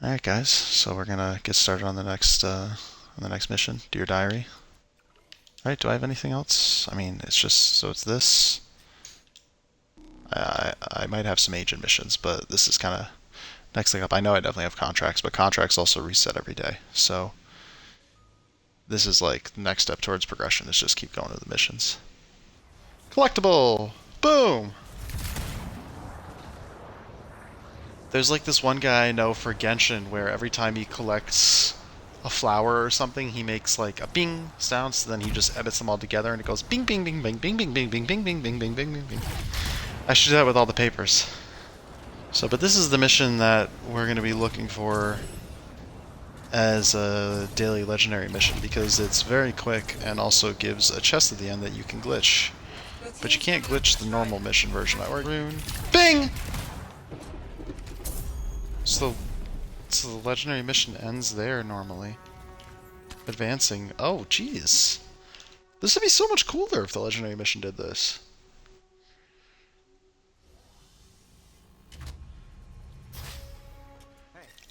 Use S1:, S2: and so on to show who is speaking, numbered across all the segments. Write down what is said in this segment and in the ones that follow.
S1: Alright guys, so we're gonna get started on the next mission. Dear Diary. Alright, do I have anything else? I mean, it's just, so it's this. I might have some agent missions, but this is kind of next thing up. I know I definitely have contracts, but contracts also reset every day. So this is like the next step towards progression is just keep going to the missions. Collectible! Boom! There's like this one guy I know for Genshin where every time he collects a flower or something, he makes like a bing sound, so then he just edits them all together and it goes bing bing bing bing bing bing bing bing bing bing bing bing bing bing bing. I should do that with all the papers. So, but this is the mission that we're going to be looking for as a daily legendary mission because it's very quick and also gives a chest at the end that you can glitch. But you can't glitch the normal mission version. Rune. Bing! So the legendary mission ends there normally. Advancing. Oh, jeez. This would be so much cooler if the legendary mission did this.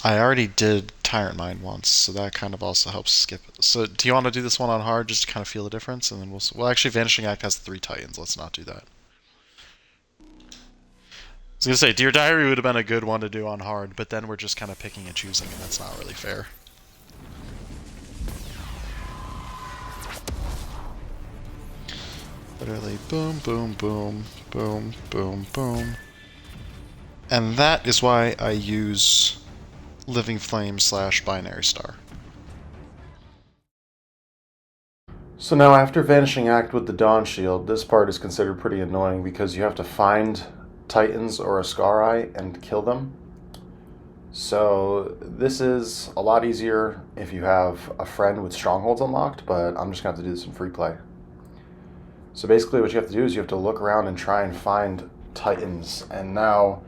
S1: I already did Tyrant Mine once, so that kind of also helps skip it. So do you want to do this one on hard just to kind of feel the difference? And then well, actually, Vanishing Act has 3 Titans. Let's not do that. I was going to say, Dear Diary would have been a good one to do on hard, but then we're just kind of picking and choosing, and that's not really fair. Literally boom, boom, boom, boom, boom, boom. And that is why I use Living Flame / Binary Star. So now after Vanishing Act with the Dawn Shield, this part is considered pretty annoying because you have to find Titans or a Scar and kill them. So this is a lot easier if you have a friend with strongholds unlocked, but I'm just going to have to do this in free play. So basically what you have to do is you have to look around and try and find Titans. And now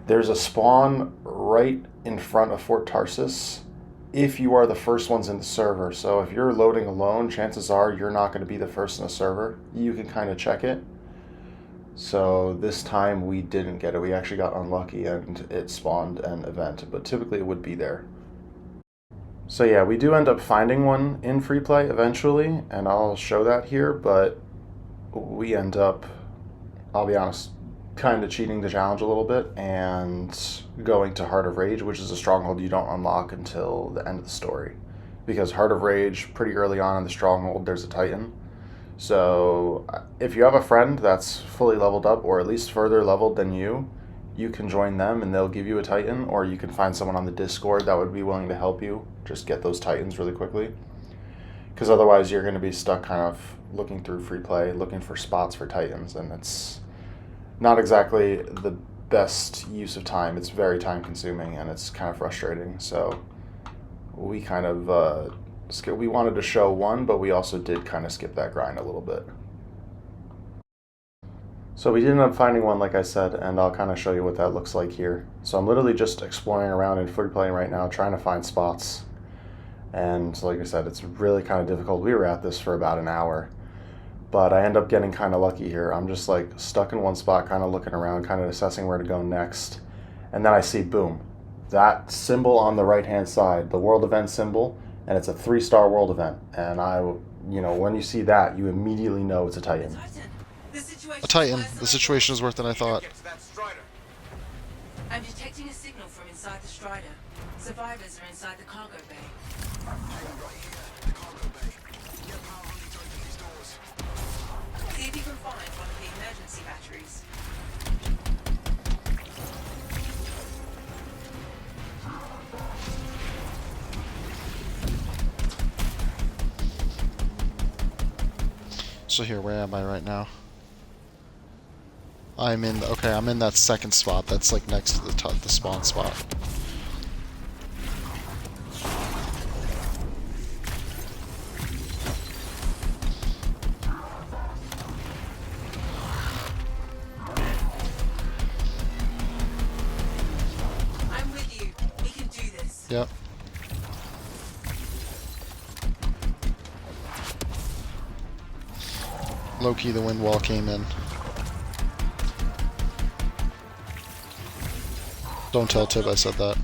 S1: there's a spawn right in front of Fort Tarsus if you are the first ones in the server. So if you're loading alone, chances are you're not going to be the first in the server. You can kind of check it. So this time we didn't get it. We actually got unlucky and it spawned an event, but typically it would be there. So yeah, we do end up finding one in free play eventually, and I'll show that here, but we end up, I'll be honest, kind of cheating the challenge a little bit and going to Heart of Rage, which is a stronghold you don't unlock until the end of the story. Because Heart of Rage, pretty early on in the stronghold, there's a Titan. So if you have a friend that's fully leveled up, or at least further leveled than you can join them and they'll give you a Titan, or you can find someone on the Discord that would be willing to help you just get those Titans really quickly. Because otherwise you're going to be stuck kind of looking through free play, looking for spots for Titans, and it's not exactly the best use of time. It's very time consuming and it's kind of frustrating. So we kind of we wanted to show one, but we also did kind of skip that grind a little bit. So we did end up finding one, like I said, and I'll kind of show you what that looks like here. So I'm literally just exploring around in free play right now, trying to find spots. And like I said, it's really kind of difficult. We were at this for about an hour, but I end up getting kind of lucky here. I'm just like stuck in one spot, kind of looking around, kind of assessing where to go next. And then I see, boom, that symbol on the right-hand side, the world event symbol, and it's a 3-star world event. And when you see that, you immediately know it's a Titan. A Titan. The situation is worse than I thought.
S2: I'm detecting a signal from inside the Strider. Survivors are inside the cargo bay. See if you can find one of the emergency batteries.
S1: So here, where am I right now? I'm in that second spot. That's like next to the spawn spot.
S2: I'm with you. We can do this.
S1: Yep. Low-key, the wind wall came in. Don't tell Tib I said that.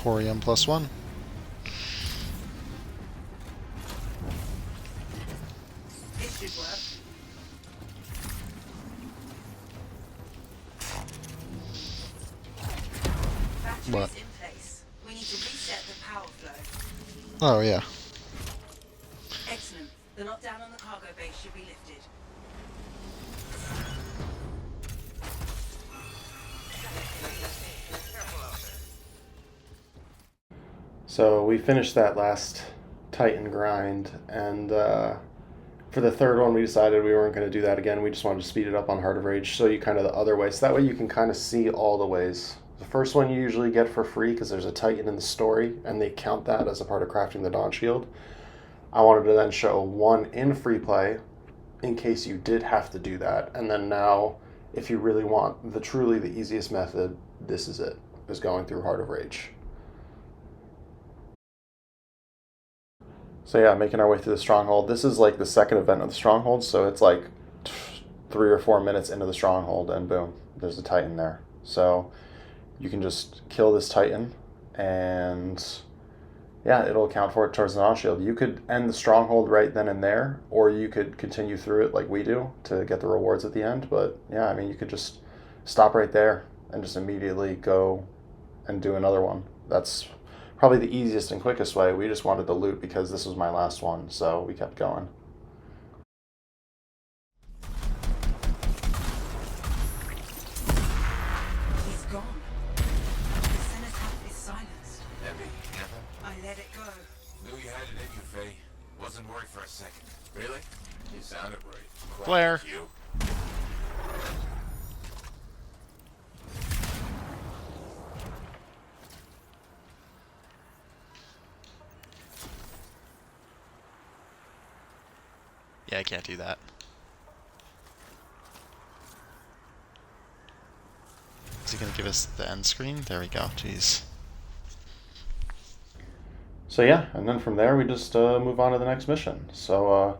S3: Corium +1.
S2: This should work. Batteries
S3: What?
S2: in place. We need to reset the power flow.
S3: Oh, yeah.
S2: Excellent. The lockdown on the cargo base should be lifted.
S1: So we finished that last Titan grind, and for the third one, we decided we weren't going to do that again. We just wanted to speed it up on Heart of Rage, show you kind of the other way, so that way you can kind of see all the ways. The first one you usually get for free because there's a Titan in the story, and they count that as a part of crafting the Dawn Shield. I wanted to then show one in free play, in case you did have to do that, and then now, if you really want the truly the easiest method, this is it, is going through Heart of Rage. So yeah, making our way through the Stronghold. This is like the second event of the Stronghold, so it's like 3 or 4 minutes into the Stronghold, and boom, there's a Titan there. So you can just kill this Titan, and yeah, it'll account for it towards the Dawn Shield. You could end the Stronghold right then and there, or you could continue through it like we do to get the rewards at the end. But yeah, I mean, you could just stop right there and just immediately go and do another one. That's probably the easiest and quickest way. We just wanted the loot because this was my last one, so we kept going.
S2: He's gone. The cenotaph is silenced.
S4: Heavy, Anthem?
S2: I let it go.
S4: Knew you had it in you, Faye. Wasn't worried for a second. Really? You sounded right.
S3: Claire.
S4: You.
S3: Yeah, I can't do that. Is he gonna give us the end screen? There we go. Jeez.
S1: So yeah, and then from there we just move on to the next mission. So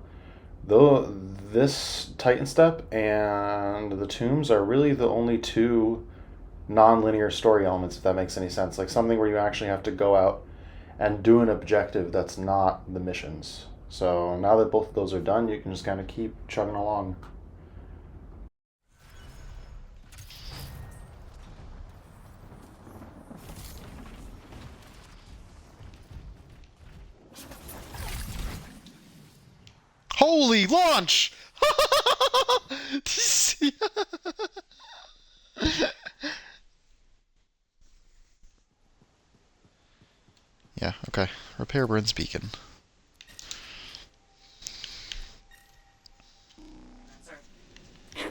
S1: this Titan Step and the Tombs are really the only two non-linear story elements, if that makes any sense. Like something where you actually have to go out and do an objective that's not the missions. So now that both of those are done, you can just kind of keep chugging along.
S3: Holy launch! Yeah, okay. Repair Burns Beacon.
S2: Sorry.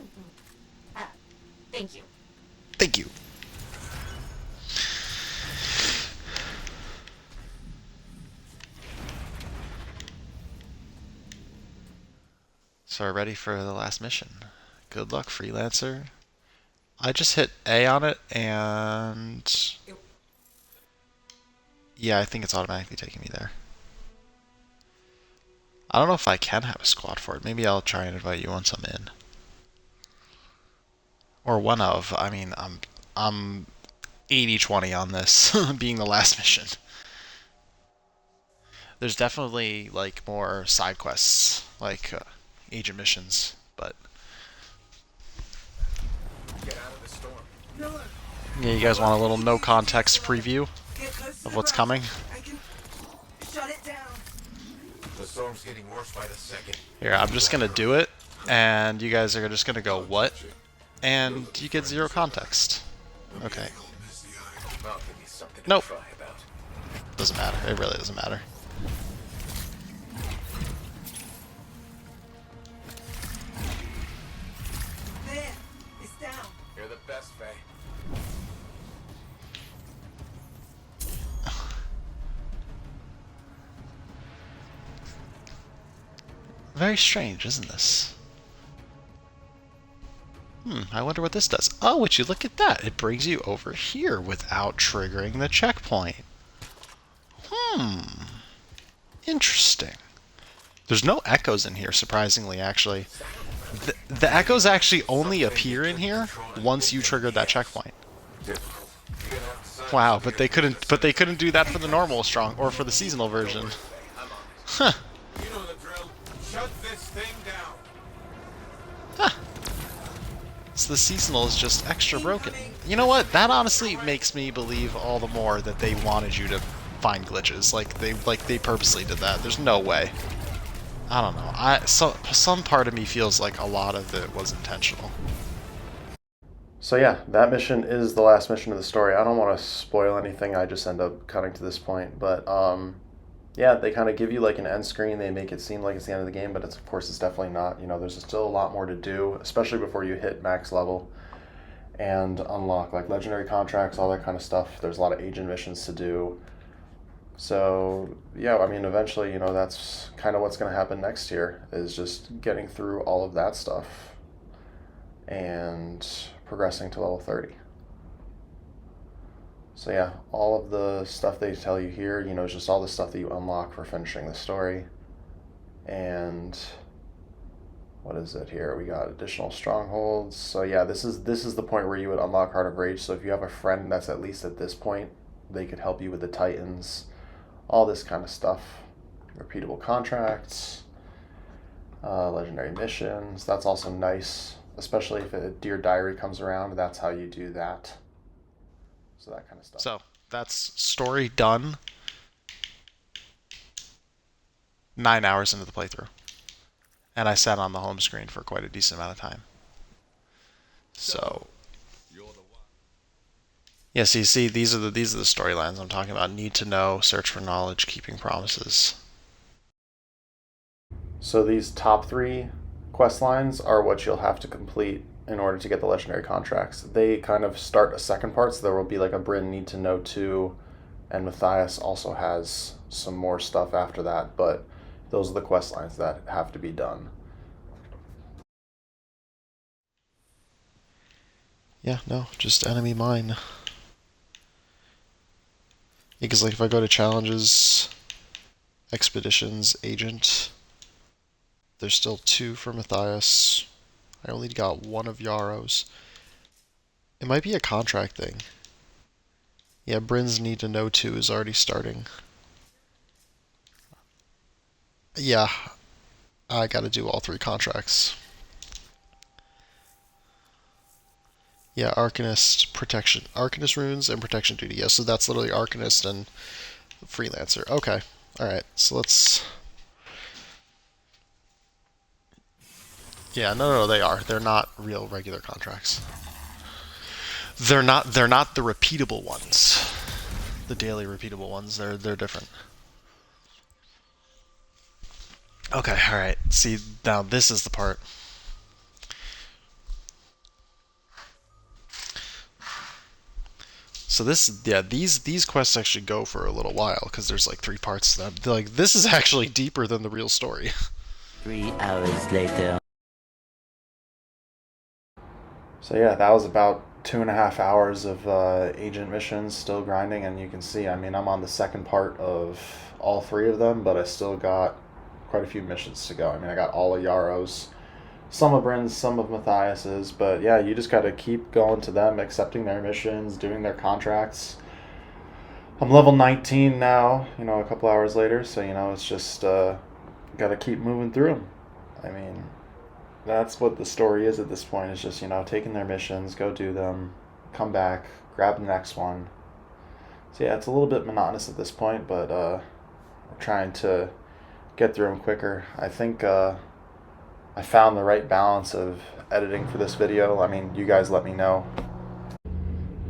S2: Thank you.
S3: Thank you. So we're ready for the last mission. Good luck, Freelancer. I just hit A on it, and yeah, I think it's automatically taking me there. I don't know if I can have a squad for it. Maybe I'll try and invite you once I'm in. Or one of. I mean, I'm 80-20 on this being the last mission. There's definitely like more side quests, like agent missions, but
S4: Get out of the storm.
S2: No.
S3: yeah, you guys want a little no context preview
S2: Get close to
S3: of
S2: the
S3: what's
S2: rock.
S3: coming?
S2: I can shut it down.
S4: The storm's getting worse by the second.
S3: Here, I'm just gonna do it, and you guys are just gonna go what? And you get zero context. Okay.
S4: Well, give me something
S3: Nope.
S4: to cry about.
S3: Doesn't matter. It really doesn't matter.
S2: There. It's down.
S4: You're the best, Faye.
S3: Very strange, isn't this? I wonder what this does. Oh, would you look at that? It brings you over here without triggering the checkpoint. Interesting. There's no echoes in here, surprisingly, actually. The echoes actually only appear in here once you trigger that checkpoint.
S4: Difficult. You're gonna have to sign
S3: Wow,
S4: us
S3: but
S4: up
S3: they
S4: here
S3: couldn't. But they couldn't do that for the normal strong or for the seasonal version.
S4: I'm on it.
S3: Huh.
S4: You know the drill. Shut this thing down.
S3: So the seasonal is just extra broken. You know what? That honestly makes me believe all the more that they wanted you to find glitches. Like they purposely did that. There's no way. I don't know. Some part of me feels like a lot of it was intentional.
S1: So yeah, that mission is the last mission of the story. I don't want to spoil anything. I just end up cutting to this point, but yeah, they kind of give you like an end screen. They make it seem like it's the end of the game, but of course it's definitely not. You know, there's still a lot more to do, especially before you hit max level and unlock like legendary contracts, all that kind of stuff. There's a lot of agent missions to do. So yeah, I mean, eventually, you know, that's kind of what's going to happen next year is just getting through all of that stuff and progressing to level 30. So yeah, all of the stuff they tell you here, you know, is just all the stuff that you unlock for finishing the story. And what is it here? We got additional strongholds. So yeah, this is the point where you would unlock Heart of Rage. So if you have a friend that's at least at this point, they could help you with the Titans, all this kind of stuff. Repeatable contracts, legendary missions. That's also nice, especially if a Dear Diary comes around. That's how you do that. So that kind of stuff.
S3: So that's story done. 9 hours into the playthrough, and I sat on the home screen for quite a decent amount of time. So yeah, so you see, these are the storylines I'm talking about. Need to know, search for knowledge, keeping promises.
S1: So these top 3 quest lines are what you'll have to complete in order to get the legendary contracts. They kind of start a second part, so there will be like a Bryn Need to Know 2, and Matthias also has some more stuff after that, but those are the quest lines that have to be done.
S3: Yeah, no, just enemy mine. Because like if I go to challenges, expeditions, agent, there's still 2 for Matthias. I only got 1 of Yarrow's. It might be a contract thing. Yeah, Bryn's Need to Know 2 is already starting. Yeah, I gotta do all 3 contracts. Yeah, Arcanist, Protection. Arcanist runes and Protection duty. Yeah, so that's literally Arcanist and Freelancer. Okay. Alright, so let's... Yeah, no, they are. They're not real regular contracts. They're not the repeatable ones. The daily repeatable ones. They're different. Okay, alright. See, now this is the part. So these quests actually go for a little while because there's like 3 parts to them. Like this is actually deeper than the real story.
S5: 3 hours later.
S1: So yeah, that was about 2.5 hours of agent missions, still grinding, and you can see, I mean, I'm on the second part of all 3 of them, but I still got quite a few missions to go. I mean, I got all of Yarrow's, some of Bryn's, some of Matthias's, but yeah, you just got to keep going to them, accepting their missions, doing their contracts. I'm level 19 now, you know, a couple hours later, so, you know, it's just got to keep moving through them. I mean, that's what the story is at this point. It's just, you know, taking their missions, go do them, come back, grab the next one. So yeah, it's a little bit monotonous at this point, but we're trying to get through them quicker. I think I found the right balance of editing for this video. I mean, you guys let me know.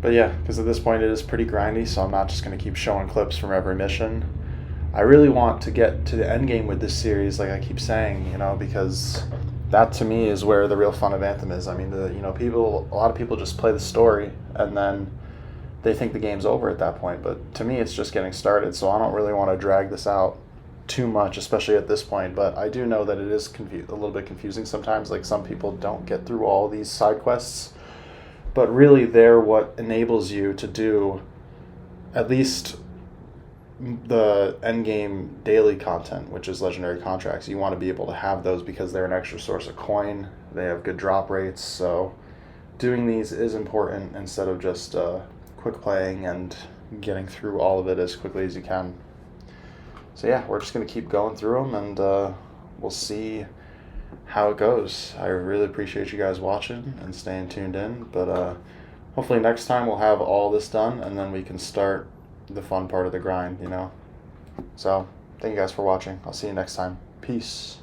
S1: But yeah, because at this point it is pretty grindy, so I'm not just going to keep showing clips from every mission. I really want to get to the end game with this series, like I keep saying, you know, because that to me is where the real fun of Anthem is. I mean, a lot of people just play the story and then they think the game's over at that point. But to me, it's just getting started, so I don't really want to drag this out too much, especially at this point. But I do know that it is a little bit confusing sometimes. Like some people don't get through all these side quests, but really they're what enables you to do at least the endgame daily content, which is legendary contracts. You want to be able to have those because they're an extra source of coin. They have good drop rates, so doing these is important instead of just quick playing and getting through all of it as quickly as you can. So yeah, we're just going to keep going through them, and we'll see how it goes. I really appreciate you guys watching and staying tuned in, but hopefully next time we'll have all this done, and then we can start the fun part of the grind, you know? So, thank you guys for watching. I'll see you next time. Peace.